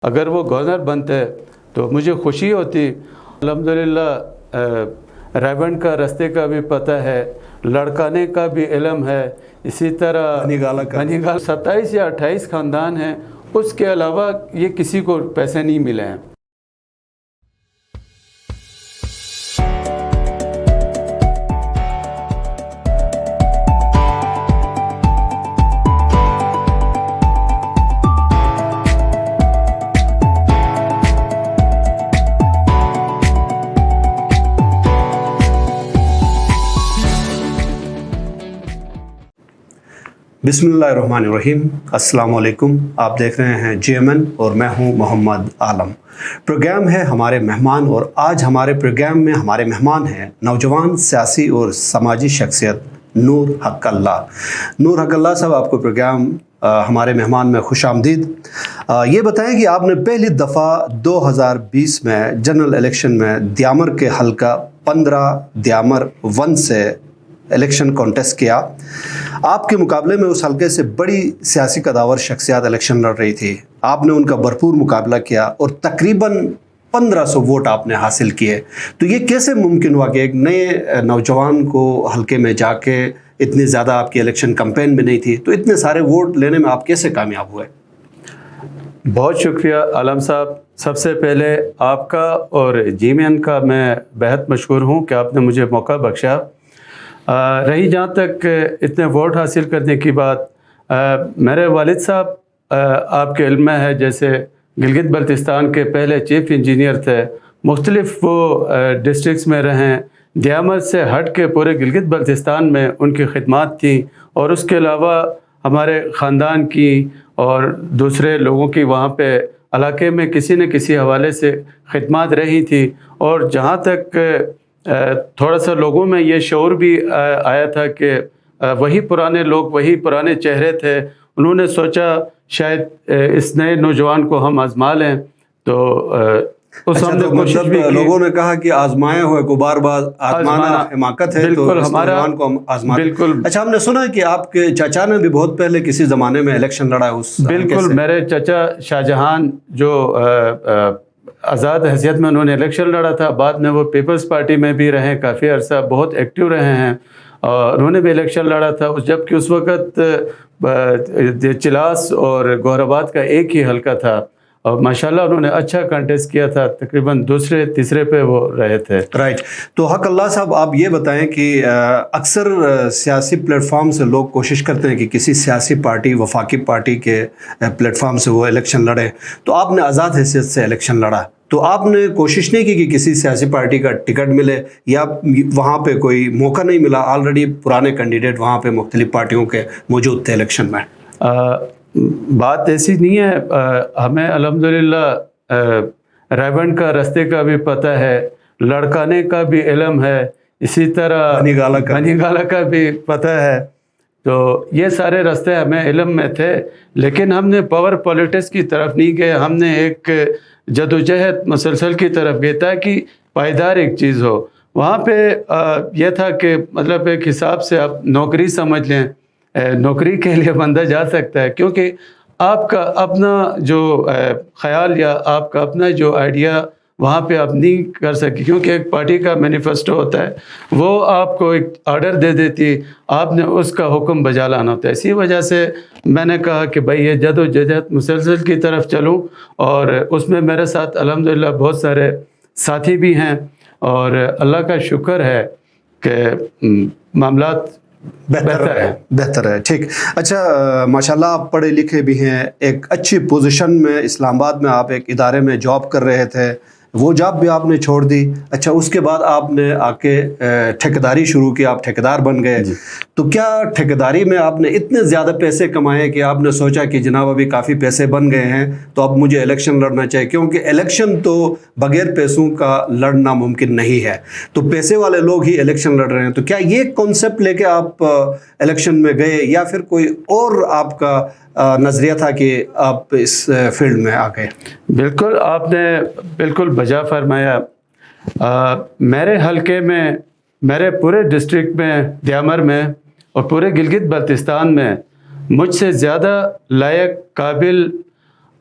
اگر وہ گورنر بنتے تو مجھے خوشی ہوتی۔ الحمدللہ ریونڈ کا رستے کا بھی پتہ ہے، لڑکانے کا بھی علم ہے، اسی طرح بنی گال 27 یا 28 خاندان ہیں، اس کے علاوہ یہ کسی کو پیسے نہیں ملے ہیں۔ بسم اللہ الرحمن الرحیم۔ السلام علیکم، آپ دیکھ رہے ہیں GMN اور میں ہوں محمد عالم۔ پروگرام ہے ہمارے مہمان، اور آج ہمارے پروگرام میں ہمارے مہمان ہیں نوجوان سیاسی اور سماجی شخصیت نور حق اللہ۔ نور حق اللہ صاحب، آپ کو پروگرام ہمارے مہمان میں خوش آمدید۔ یہ بتائیں کہ آپ نے پہلی دفعہ 2020 میں جنرل الیکشن میں دیامر کے حلقہ 15 دیامر 1 سے الیکشن کانٹیسٹ کیا۔ آپ کے مقابلے میں اس حلقے سے بڑی سیاسی قداور شخصیات الیکشن لڑ رہی تھی، آپ نے ان کا بھرپور مقابلہ کیا اور تقریباً 1500 ووٹ آپ نے حاصل کیے۔ تو یہ کیسے ممکن ہوا کہ ایک نئے نوجوان کو حلقے میں جا کے، اتنی زیادہ آپ کی الیکشن کمپین بھی نہیں تھی، تو اتنے سارے ووٹ لینے میں آپ کیسے کامیاب ہوئے؟ بہت شکریہ عالم صاحب۔ سب سے پہلے آپ کا اور GMN کا میں بہت مشکور ہوں کہ آپ نے مجھے موقع بخشا۔ رہی جہاں تک اتنے ووٹ حاصل کرنے کی بات، میرے والد صاحب آپ کے علم میں ہے، جیسے گلگت بلتستان کے پہلے چیف انجینئر تھے، مختلف وہ ڈسٹرکٹس میں رہیں، دیامر سے ہٹ کے پورے گلگت بلتستان میں ان کی خدمات تھیں، اور اس کے علاوہ ہمارے خاندان کی اور دوسرے لوگوں کی وہاں پہ علاقے میں کسی نہ کسی حوالے سے خدمات رہی تھی۔ اور جہاں تک تھوڑا سا لوگوں میں یہ شعور بھی آیا تھا کہ وہی پرانے لوگ، وہی پرانے چہرے تھے، انہوں نے سوچا شاید اس نئے نوجوان کو ہم آزما لیں، تو اس ہم نے کوشش بھی کی۔ لوگوں نے کہا کہ آزمائے ہوئے کو بار بار آزمانا حماقت ہے، تو اس نوجوان کو ہم آزمائیں۔ بالکل۔ اچھا، ہم نے سنا ہے کہ آپ کے چچا نے بھی بہت پہلے کسی زمانے میں الیکشن لڑا ہے اس حلقے سے۔ بالکل، میرے چچا شاہجہان جو آزاد حیثیت میں انہوں نے الیکشن لڑا تھا، بعد میں وہ پیپلز پارٹی میں بھی رہے، کافی عرصہ بہت ایکٹیو رہے ہیں، اور انہوں نے بھی الیکشن لڑا تھا، جبکہ اس وقت چلاس اور گوہر آباد کا ایک ہی حلقہ تھا، اور ماشاءاللہ انہوں نے اچھا کنٹیسٹ کیا تھا، تقریباً دوسرے تیسرے پہ وہ رہے تھے۔ رائٹ۔ تو حق اللہ صاحب، آپ یہ بتائیں کہ اکثر سیاسی پلیٹ فارم سے لوگ کوشش کرتے ہیں کہ کسی سیاسی پارٹی، وفاقی پارٹی کے پلیٹ فارم سے وہ الیکشن لڑے، تو آپ نے آزاد حیثیت سے الیکشن لڑا، تو آپ نے کوشش نہیں کی کہ کسی سیاسی پارٹی کا ٹکٹ ملے، یا وہاں پہ کوئی موقع نہیں ملا؟ آلریڈی پرانے کینڈیڈیٹ وہاں پہ مختلف پارٹیوں کے موجود تھے الیکشن میں۔ بات ایسی نہیں ہے، ہمیں الحمدللہ ریونڈ کا رستے کا بھی پتہ ہے، لڑکانے کا بھی علم ہے، اسی طرح بنی گالا کا بھی پتہ ہے، تو یہ سارے راستے ہمیں علم میں تھے، لیکن ہم نے پاور پولیٹکس کی طرف نہیں گئے، ہم نے ایک جدوجہد مسلسل کی طرف گئے تاکہ پائیدار ایک چیز ہو۔ وہاں پہ یہ تھا کہ مطلب ایک حساب سے آپ نوکری سمجھ لیں، نوکری کے لیے بندہ جا سکتا ہے، کیونکہ آپ کا اپنا جو خیال یا آپ کا اپنا جو آئیڈیا وہاں پہ آپ نہیں کر سکے، کیونکہ ایک پارٹی کا مینیفیسٹو ہوتا ہے، وہ آپ کو ایک آرڈر دے دیتی، آپ نے اس کا حکم بجا لانا ہوتا ہے۔ اسی وجہ سے میں نے کہا کہ بھائی یہ جد و جہد مسلسل کی طرف چلوں، اور اس میں میرے ساتھ الحمدللہ بہت سارے ساتھی بھی ہیں، اور اللہ کا شکر ہے کہ معاملات بہتر ہے۔ ٹھیک۔ اچھا، ماشاءاللہ آپ پڑھے لکھے بھی ہیں، ایک اچھی پوزیشن میں اسلام آباد میں آپ ایک ادارے میں جاب کر رہے تھے، وہ جاب بھی آپ نے چھوڑ دی۔ اچھا، اس کے بعد آپ نے آ کے ٹھیکیداری شروع کی، آپ ٹھیکیدار بن گئے۔ تو کیا ٹھیکیداری میں آپ نے اتنے زیادہ پیسے کمائے کہ آپ نے سوچا کہ جناب ابھی کافی پیسے بن گئے ہیں تو اب مجھے الیکشن لڑنا چاہیے، کیونکہ الیکشن تو بغیر پیسوں کا لڑنا ممکن نہیں ہے، تو پیسے والے لوگ ہی الیکشن لڑ رہے ہیں، تو کیا یہ کانسیپٹ لے کے آپ الیکشن میں گئے، یا پھر کوئی اور آپ کا نظریہ تھا کہ آپ اس فیلڈ میں آ گئے؟ بالکل، آپ نے بالکل بجا فرمایا۔ میرے حلقے میں، میرے پورے ڈسٹرکٹ میں، دیامر میں اور پورے گلگت بلتستان میں مجھ سے زیادہ لائق، قابل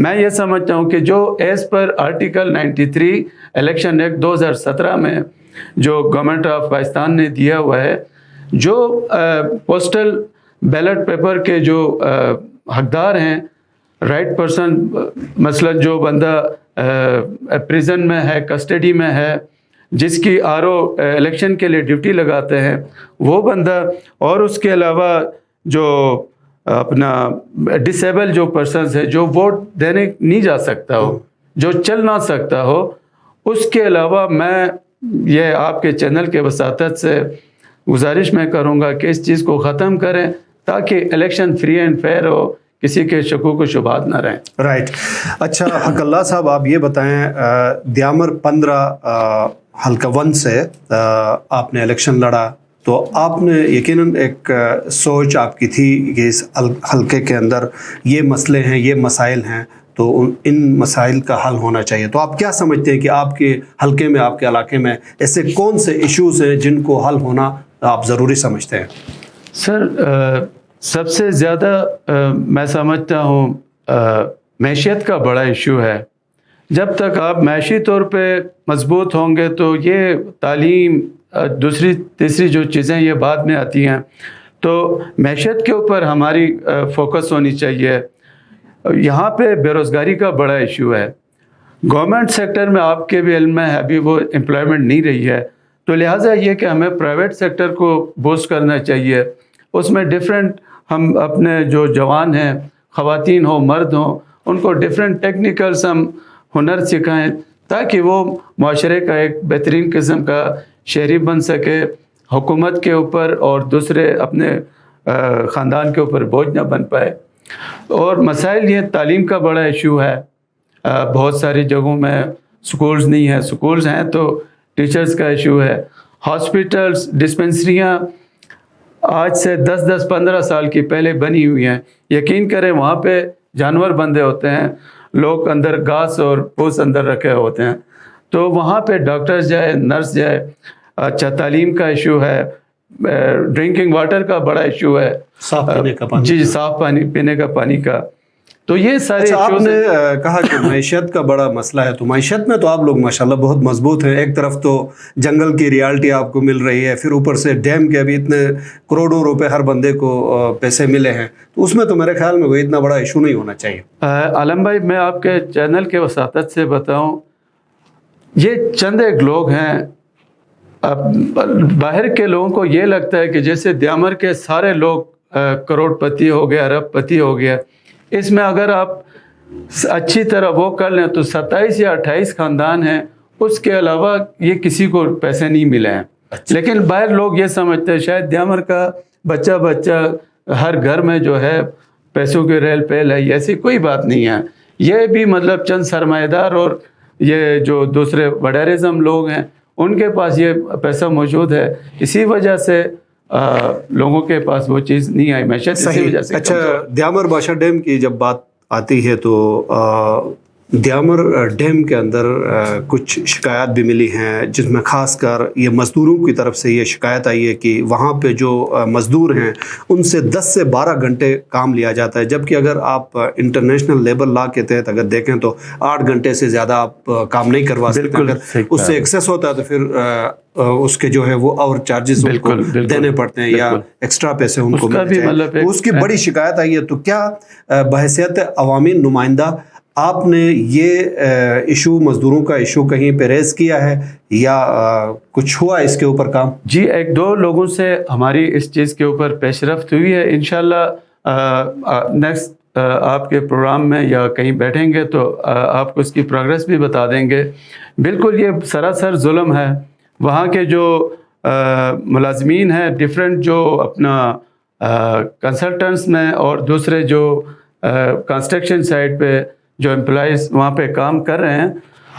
میں یہ سمجھتا ہوں کہ جو as per article 93 election act 2017 میں جو گورنمنٹ آف پاکستان نے دیا ہوا ہے، جو پوسٹل بیلٹ پیپر کے جو حقدار ہیں، رائٹ پرسن، مثلا جو بندہ پریزن میں ہے، کسٹڈی میں ہے، جس کی RO الیکشن کے لیے ڈیوٹی لگاتے ہیں، وہ بندہ، اور اس کے علاوہ جو اپنا ڈسیبل جو پرسنز ہے جو ووٹ دینے نہیں جا سکتا ہو، جو چل نہ سکتا ہو، اس کے علاوہ میں یہ آپ کے چینل کے وساطت سے گزارش میں کروں گا کہ اس چیز کو ختم کریں تاکہ الیکشن فری اینڈ فیئر ہو، کسی کے شکوک و شبہات نہ رہیں۔ رائٹ۔ اچھا حق اللہ صاحب، آپ یہ بتائیں، دیامر 15 حلقہ 1 سے آپ نے الیکشن لڑا، تو آپ نے یقیناً ایک سوچ آپ کی تھی کہ اس حلقے کے اندر یہ مسئلے ہیں، یہ مسائل ہیں، تو ان مسائل کا حل ہونا چاہیے۔ تو آپ کیا سمجھتے ہیں کہ آپ کے حلقے میں، آپ کے علاقے میں ایسے کون سے ایشوز ہیں جن کو حل ہونا آپ ضروری سمجھتے ہیں؟ سر، سب سے زیادہ میں سمجھتا ہوں معیشت کا بڑا ایشو ہے۔ جب تک آپ معاشی طور پہ مضبوط ہوں گے تو یہ تعلیم، دوسری تیسری جو چیزیں یہ بعد میں آتی ہیں، تو معیشت کے اوپر ہماری فوکس ہونی چاہیے۔ یہاں پہ بے روزگاری کا بڑا ایشو ہے۔ گورنمنٹ سیکٹر میں آپ کے بھی علم میں ہے ابھی وہ امپلائمنٹ نہیں رہی ہے، تو لہٰذا یہ کہ ہمیں پرائیویٹ سیکٹر کو بوسٹ کرنا چاہیے، اس میں ڈفرینٹ، ہم اپنے جو جوان ہیں، خواتین ہوں مرد ہوں، ان کو ڈفرینٹ ٹیکنیکلز ہم ہنر سکھائیں تاکہ وہ معاشرے کا ایک بہترین قسم کا شہری بن سکے، حکومت کے اوپر اور دوسرے اپنے خاندان کے اوپر بوجھ نہ بن پائے۔ اور مسائل یہ تعلیم کا بڑا ایشو ہے، بہت ساری جگہوں میں سکولز نہیں ہیں، سکولز ہیں تو ٹیچرز کا ایشو ہے۔ ہاسپٹلز، ڈسپنسریاں آج سے 10-15 سال کی پہلے بنی ہوئی ہیں، یقین کریں وہاں پہ جانور بندے ہوتے ہیں، لوگ اندر گھاس اور پوس اندر رکھے ہوتے ہیں، تو وہاں پہ ڈاکٹرز جائے، نرس جائے۔ اچھا، تعلیم کا ایشو ہے، ڈرنکنگ واٹر کا بڑا ایشو ہے، صاف پینے کا پانی، جی صاف پانی، پینے کا پانی کا، تو یہ سارے آپ نے کہا کہ معیشت کا بڑا مسئلہ ہے، تو معیشت میں تو آپ لوگ ماشاءاللہ بہت مضبوط ہیں۔ ایک طرف تو جنگل کی ریالٹی آپ کو مل رہی ہے، پھر اوپر سے ڈیم کے ابھی اتنے کروڑوں روپے ہر بندے کو پیسے ملے ہیں، تو اس میں تو میرے خیال میں کوئی اتنا بڑا ایشو نہیں ہونا چاہیے۔ عالم بھائی، میں آپ کے چینل کے وساطت سے بتاؤں، یہ چند ایک لوگ ہیں، اب باہر کے لوگوں کو یہ لگتا ہے کہ جیسے دیامر کے سارے لوگ کروڑ پتی ہو گیا، ارب پتی ہو گیا۔ اس میں اگر آپ اچھی طرح وہ کر لیں تو 27 یا 28 خاندان ہیں، اس کے علاوہ یہ کسی کو پیسے نہیں ملے ہیں۔ لیکن باہر لوگ یہ سمجھتے ہیں شاید دیامر کا بچہ ہر گھر میں جو ہے پیسوں کے ریل پیل ہے، ایسی کوئی بات نہیں ہے۔ یہ بھی مطلب چند سرمایہ دار اور یہ جو دوسرے وڈیرزم لوگ ہیں ان کے پاس یہ پیسہ موجود ہے، اسی وجہ سے لوگوں کے پاس وہ چیز نہیں آئی، معیشت اسی وجہ سے۔ اچھا، دیامر بادشاہ ڈیم کی جب بات آتی ہے تو دیامر ڈیم کے اندر کچھ شکایات بھی ملی ہیں، جس میں خاص کر یہ مزدوروں کی طرف سے یہ شکایت آئی ہے کہ وہاں پہ جو مزدور ہیں ان سے 10 سے 12 گھنٹے کام لیا جاتا ہے، جبکہ اگر آپ انٹرنیشنل لیبر لا کے تحت اگر دیکھیں تو 8 گھنٹے سے زیادہ آپ کام نہیں کروا سکتے۔ اگر اس سے ایکسیس ہوتا ہے تو پھر اس کے جو ہے وہ اور چارجز ان کو دینے پڑتے ہیں یا ایکسٹرا پیسے ان کو ملتے ہیں، اس کی بڑی شکایت آئی ہے۔ تو کیا بحیثیت عوامی نمائندہ آپ نے یہ ایشو، مزدوروں کا ایشو کہیں پہ ریز کیا ہے یا کچھ ہوا اس کے اوپر کام؟ جی، 1-2 لوگوں سے ہماری اس چیز کے اوپر پیش رفت ہوئی ہے، انشاءاللہ نیکسٹ آپ کے پروگرام میں یا کہیں بیٹھیں گے تو آپ کو اس کی پروگریس بھی بتا دیں گے۔ بالکل یہ سراسر ظلم ہے۔ وہاں کے جو ملازمین ہیں، ڈفرینٹ جو اپنا کنسلٹنٹس میں اور دوسرے جو کنسٹرکشن سائٹ پہ جو امپلائیز وہاں پہ کام کر رہے ہیں،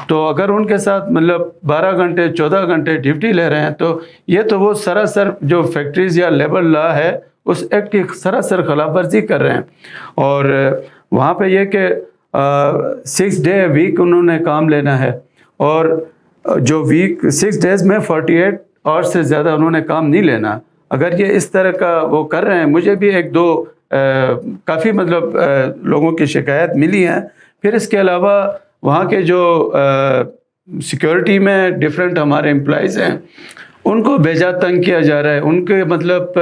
تو اگر ان کے ساتھ مطلب 12 گھنٹے 14 گھنٹے ڈیوٹی لے رہے ہیں تو یہ تو وہ سراسر جو فیکٹریز یا لیبر لا ہے اس ایکٹ کی سراسر خلاف ورزی کر رہے ہیں۔ اور وہاں پہ یہ کہ 6 ڈے ویک انہوں نے کام لینا ہے، اور جو ویک 6 ڈیز میں 48 آورس سے زیادہ انہوں نے کام نہیں لینا۔ اگر یہ اس طرح کا وہ کر رہے ہیں، مجھے بھی 1-2 کافی مطلب لوگوں کی شکایت ملی ہیں، پھر اس کے علاوہ وہاں کے جو سیکیورٹی میں ڈفرینٹ ہمارے امپلائیز ہیں ان کو بھیجا تنگ کیا جا رہا ہے، ان کے مطلب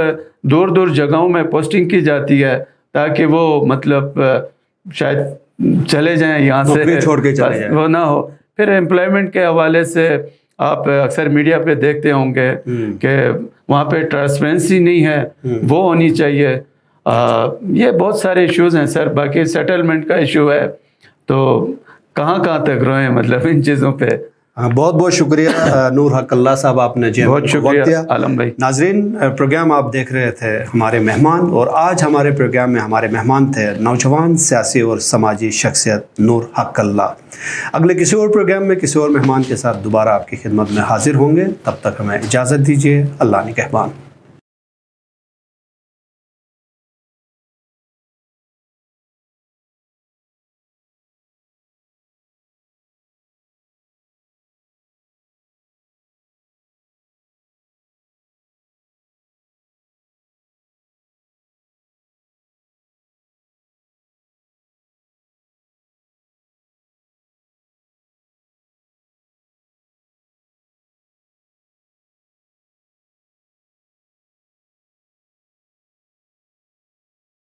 دور دور جگہوں میں پوسٹنگ کی جاتی ہے تاکہ وہ مطلب شاید چلے جائیں یہاں سے، چھوڑ کے چلے جائیں، وہ نہ ہو۔ پھر امپلائمنٹ کے حوالے سے آپ اکثر میڈیا پہ دیکھتے ہوں گے کہ وہاں پہ ٹرانسپیرنسی نہیں ہے، وہ ہونی چاہیے۔ یہ بہت سارے ایشوز ہیں سر، باقی سیٹلمنٹ کا ایشو ہے، تو کہاں تک روئیں مطلب ان چیزوں پہ۔ بہت بہت شکریہ نور حق اللہ صاحب، آپ نے بہت شکریہ عالم بھائی۔ ناظرین، پروگرام آپ دیکھ رہے تھے ہمارے مہمان، اور آج ہمارے پروگرام میں ہمارے مہمان تھے نوجوان سیاسی اور سماجی شخصیت نور حق اللہ۔ اگلے کسی اور پروگرام میں کسی اور مہمان کے ساتھ دوبارہ آپ کی خدمت میں حاضر ہوں گے، تب تک ہمیں اجازت دیجیے، اللہ نگہبان۔